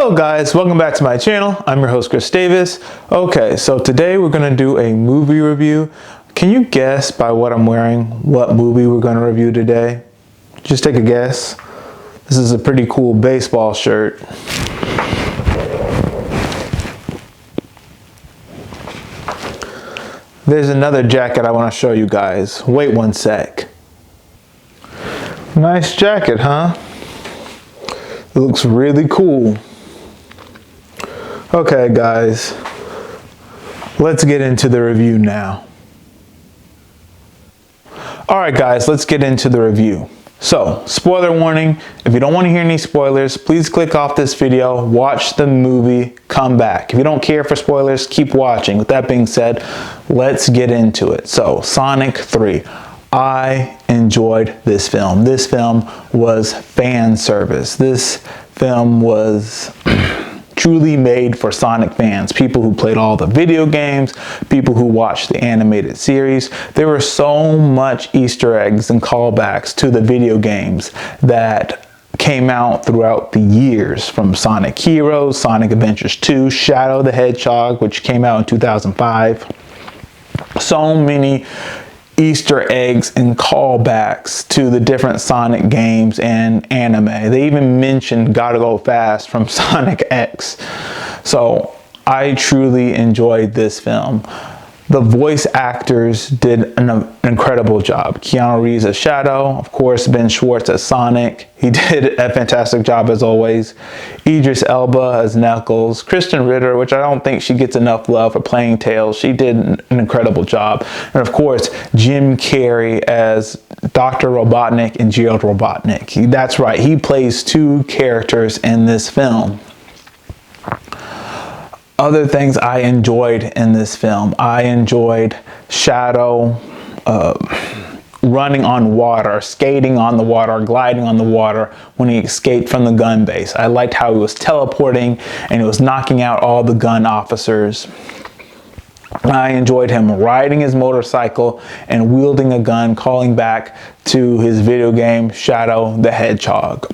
Hello guys, welcome back to my channel. I'm your host Chris Davis. Okay, so today we're going to do a movie review. Can you guess by what I'm wearing what movie we're going to review today? Just take a guess. This is a pretty cool baseball shirt. There's another jacket I want to show you guys. Wait one sec. Nice jacket, huh? It looks really cool. Okay guys, let's get into the review now. Alright guys, let's get into the review. So, spoiler warning, if you don't want to hear any spoilers, please click off this video, watch the movie, come back. If you don't care for spoilers, keep watching. With that being said, let's get into it. So, Sonic 3. I enjoyed this film. This film was fan service. This film was truly made for Sonic fans, people who played all the video games, people who watched the animated series. There were so much Easter eggs and callbacks to the video games that came out throughout the years, from Sonic Heroes, Sonic Adventures 2, Shadow the Hedgehog, which came out in 2005. So many Easter eggs and callbacks to the different Sonic games and anime. They even mentioned Gotta Go Fast from Sonic X. So I truly enjoyed this film. The voice actors did an incredible job. Keanu Reeves as Shadow, of course, Ben Schwartz as Sonic. He did a fantastic job as always. Idris Elba as Knuckles. Kristen Ritter, which I don't think she gets enough love for playing Tails. She did an incredible job. And of course, Jim Carrey as Dr. Robotnik and Gerald Robotnik. That's right, he plays two characters in this film. Other things I enjoyed in this film. I enjoyed Shadow running on water, skating on the water, gliding on the water when he escaped from the gun base. I liked how he was teleporting and he was knocking out all the gun officers. I enjoyed him riding his motorcycle and wielding a gun, calling back to his video game Shadow the Hedgehog.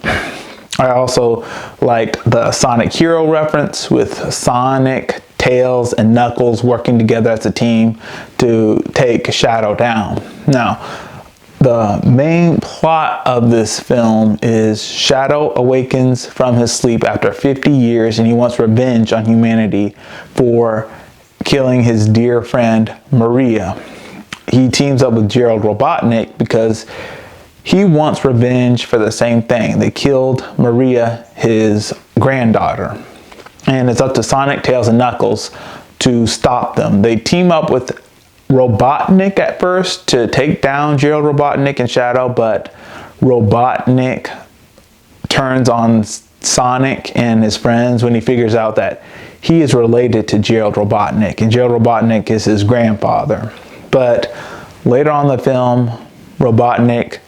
I also liked the Sonic Hero reference with Sonic, Tails, and Knuckles working together as a team to take Shadow down. Now, the main plot of this film is Shadow awakens from his sleep after 50 years and he wants revenge on humanity for killing his dear friend Maria. He teams up with Gerald Robotnik because he wants revenge for the same thing. They killed Maria, his granddaughter. And it's up to Sonic, Tails, and Knuckles to stop them. They team up with Robotnik at first to take down Gerald Robotnik and Shadow, but Robotnik turns on Sonic and his friends when he figures out that he is related to Gerald Robotnik, and Gerald Robotnik is his grandfather. But later on in the film, Robotnik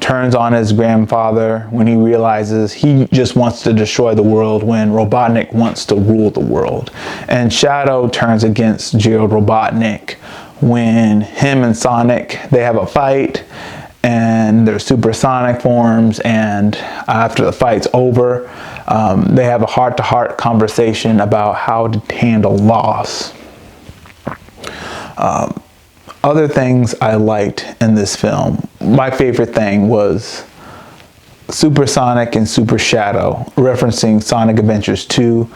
turns on his grandfather when he realizes he just wants to destroy the world when Robotnik wants to rule the world. And Shadow turns against Gerald Robotnik when him and Sonic, they have a fight and their supersonic forms, and after the fight's over, they have a heart-to-heart conversation about how to handle loss. Other things I liked in this film, my favorite thing was Super Sonic and Super Shadow, referencing Sonic Adventures 2,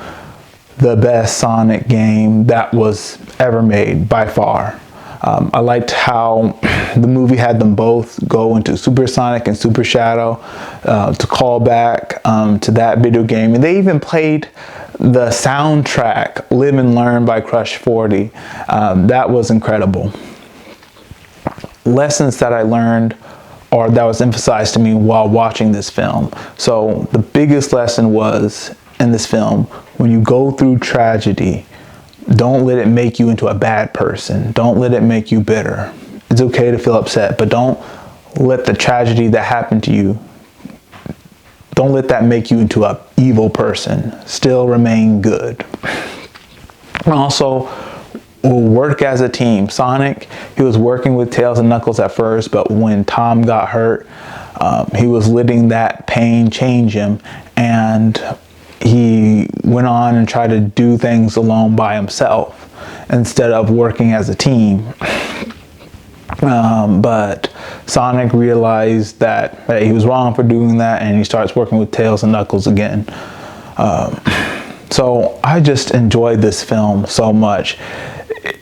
the best Sonic game that was ever made by far. I liked how the movie had them both go into Super Sonic and Super Shadow to call back to that video game. And they even played the soundtrack, Live and Learn by Crush 40. That was incredible. Lessons that I learned or that was emphasized to me while watching this film. So the biggest lesson was in this film, when you go through tragedy, don't let it make you into a bad person. Don't let it make you bitter. It's okay to feel upset, but don't let the tragedy that happened to you, don't let that make you into an evil person. Still remain good. Also, we'll work as a team. Sonic, he was working with Tails and Knuckles at first, but when Tom got hurt, he was letting that pain change him, and he went on and tried to do things alone by himself instead of working as a team. But Sonic realized that he was wrong for doing that, and he starts working with Tails and Knuckles again. So I just enjoyed this film so much.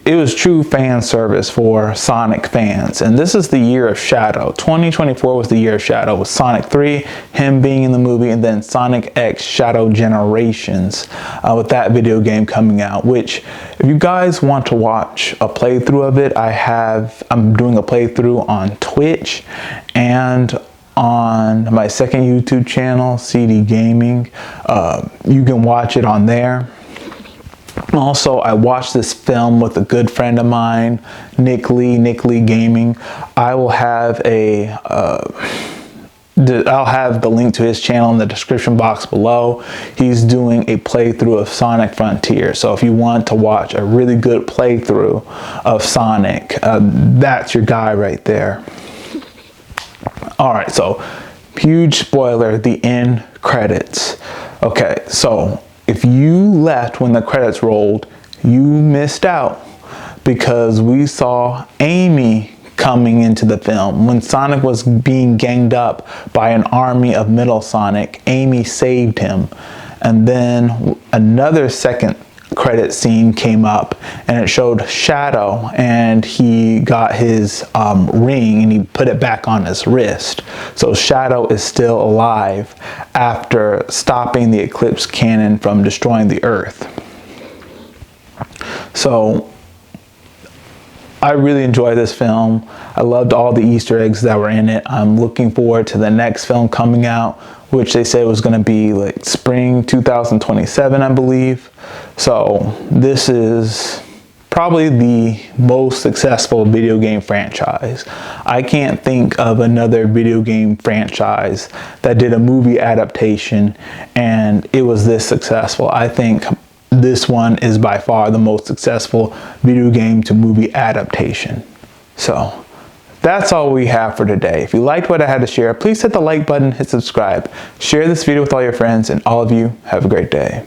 It was true fan service for Sonic fans, and this is the year of Shadow. 2024 was the year of Shadow, with Sonic 3, him being in the movie, and then Sonic X Shadow Generations with that video game coming out, which if you guys want to watch a playthrough of it, I'm doing a playthrough on Twitch and on my second YouTube channel, CD Gaming. You can watch it on there. Also, I watched this film with a good friend of mine, Nick Lee Gaming. I will have I'll have the link to his channel in the description box below. He's doing a playthrough of Sonic Frontier. So if you want to watch a really good playthrough of Sonic, that's your guy right there. Alright, so huge spoiler, the end credits. Okay, so if you left when the credits rolled, you missed out, because we saw Amy coming into the film. When Sonic was being ganged up by an army of Middle Sonic, Amy saved him. And then another second credit scene came up, and it showed Shadow, and he got his ring and he put it back on his wrist. So Shadow is still alive after stopping the Eclipse cannon from destroying the Earth. So I really enjoyed this film. I loved all the Easter eggs that were in it. I'm looking forward to the next film coming out, which they said was going to be like spring 2027, I believe. So this is probably the most successful video game franchise. I can't think of another video game franchise that did a movie adaptation and it was this successful. I think this one is by far the most successful video game to movie adaptation. So that's all we have for today. If you liked what I had to share, please hit the like button, hit subscribe, share this video with all your friends, and all of you have a great day.